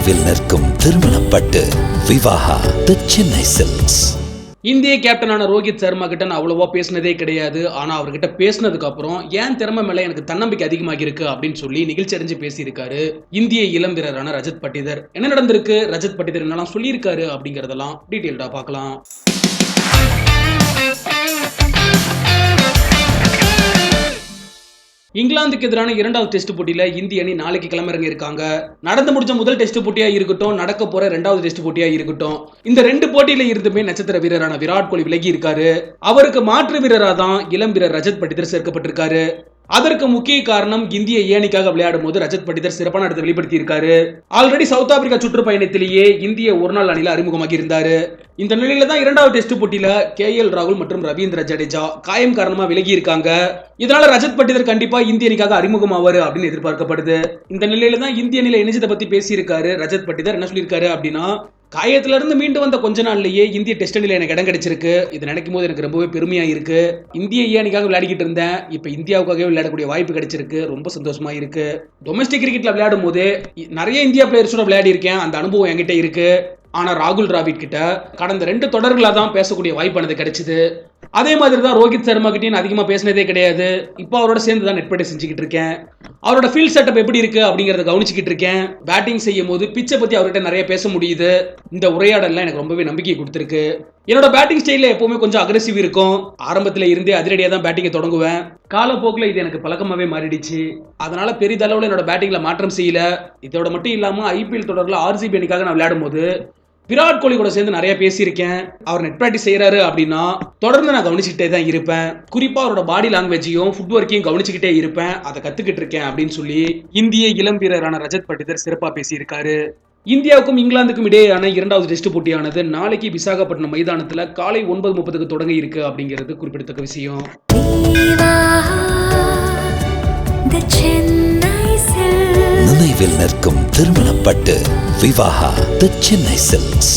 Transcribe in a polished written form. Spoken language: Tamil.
நினைவில் நிற்கும் திருமணப்பட்டு விவாஹா தி சென்னை சில்க்ஸ். இந்திய கேப்டனான ரோஹித் சர்மா கிட்ட நான் அவ்வளவா பேசினதே கிடையாது. ஆனா அவர்கிட்ட பேசினதுக்கு அப்புறம் ஏன் திறமை மேல எனக்கு தன்னம்பிக்கை அதிகமாக இருக்கு அப்படின்னு சொல்லி நிகழ்ச்சி அறிஞ்சு பேசியிருக்காரு இந்திய இளம் வீரரான ரஜத் பட்டிதர். என்ன நடந்திருக்கு, ரஜத் பட்டிதர் என்னெல்லாம் சொல்லியிருக்காரு அப்படிங்கறதெல்லாம் டீட்டெயில்டா பார்க்கலாம். இங்கிலாந்துக்கு எதிரான இரண்டாவது டெஸ்ட் போட்டியில இந்திய அணி நாளைக்கு கிளம்பிறங்கி இருக்காங்க. நடந்து முடிஞ்ச முதல் டெஸ்ட் போட்டியா இருக்கட்டும், நடக்க போற இரண்டாவது டெஸ்ட் போட்டியா இருக்கட்டும், இந்த ரெண்டு போட்டியில இருந்துமே நட்சத்திர வீரரான விராட் கோலி விலகி இருக்காரு. அவருக்கு மாற்று வீரரா தான் இளம் வீரர் ரஜத் பட்டிதர் சேர்க்கப்பட்டிருக்காரு. அதற்கு முக்கிய காரணம் இந்திய ஏணிக்காக விளையாடும் போது ரஜத் பட்டிதர் சிறப்பான இடத்தை வெளிப்படுத்தி இருக்காரு. ஆல்ரெடி சவுத் ஆப்பிரிக்கா சுற்றுப்பயணத்திலேயே இந்திய ஒருநாள் அணியில அறிமுகமாகி இருந்தாரு. இந்த நிலையில தான் இரண்டாவது டெஸ்ட் போட்டியில KL ராகுல் மற்றும் ரவீந்திர ஜடேஜா காயம் காரணமா விலகி இருக்காங்க. இதனால ரஜத் பட்டிதர் கண்டிப்பா இந்திய அணிக்காக அறிமுகமாவாரு அப்படின்னு எதிர்பார்க்கப்படுது. இந்த நிலையில தான் இந்திய அணியில இணைஞ்சதை பத்தி பேசியிருக்காரு ரஜத் பட்டிதர். என்ன சொல்லியிருக்காரு அப்படின்னா, காயத்துல இருந்து மீண்டு வந்த கொஞ்ச நாள்லயே இந்திய டெஸ்ட் அணியில எனக்கு இடம் கிடைச்சிருக்கு. இது நினைக்கும் போது எனக்கு ரொம்பவே பெருமையா இருக்கு. இந்திய அணிக்காக விளையாடிக்கிட்டு இருந்தேன், இப்ப இந்தியாவுக்காகவே விளையாடக்கூடிய வாய்ப்பு கிடைச்சிருக்கு. ரொம்ப சந்தோஷமா இருக்கு. டொமஸ்டிக் கிரிக்கெட்ல விளையாடும் போது நிறைய இந்தியா பிளேயர்ஸோட விளையாடி இருக்கேன், அந்த அனுபவம் என்கிட்ட இருக்கு. ஆனா ராகுல் டிராவிட் கிட்ட கடந்த 2 தொடர்களா தான் பேசக்கூடிய வாய்ப்பானது கிடைச்சது. அதே மாதிரி தான் ரோஹித் சர்மா கிட்டயும் அதிகமா பேசினதே கிடையாது. இப்போ அவரோட சேர்ந்து தான் நெட் பேட்டிங் செஞ்சுக்கிட்டு இருக்கேன். அவரோட ஃபீல்ட் செட்டப் எப்படி இருக்கு அப்படிங்கறத கவனிச்சுக்கிட்டு இருக்கேன். பேட்டிங் செய்யும் போது பிச்சை பத்தி அவர்கிட்ட நிறைய பேச முடியுது. இந்த உரையாடல்லாம் எனக்கு ரொம்பவே நம்பிக்கை கொடுத்திருக்கு. என்னோட பேட்டிங் ஸ்டைல்ல எப்பவுமே கொஞ்சம் அக்ரெசிவ் இருக்கும். ஆரம்பத்துல இருந்தே அதிரடியா தான் பேட்டிங்கை தொடங்குவேன். காலப்போக்கில் இது எனக்கு பழக்கமாவே மாறிடுச்சு. அதனால பெரிதளவுல என்னோட பேட்டிங்ல மாற்றம் செய்யல. இதோட மட்டும் இல்லாம IPL தொடர்ல RCB அணிக்காக நான் விளையாடும் போது விராட் கோலி கூட சேர்ந்து நிறைய பேசியிருக்கேன். அவர் நெட் பிராக்டிஸ் செய்யறாரு அப்படின்னா தொடர்ந்து நான் கவனிச்சுக்கிட்டே தான் இருப்பேன். குறிப்பா அவரோட பாடி லாங்குவேஜையும் ஃபுட் ஒர்க்கையும் கவனிச்சுக்கிட்டே இருப்பேன். அதை கத்துக்கிட்டு இருக்கேன் அப்படின்னு சொல்லி இந்திய இளம் வீரரான ரஜத் பட்டிதர் சிறப்பா பேசியிருக்காரு. இந்தியாவுக்கும் இங்கிலாந்துக்கும் இடையேயான இரண்டாவது டெஸ்ட் போட்டியானது நாளைக்கு விசாகப்பட்டினம் மைதானத்துல காலை 9:30 தொடங்க இருக்கு அப்படிங்கிறது குறிப்பிடத்தக்க விஷயம். நினைவில் நிற்கும் திருமணப்பட்டு விவாஹா தி சென்னை சில்க்ஸ்.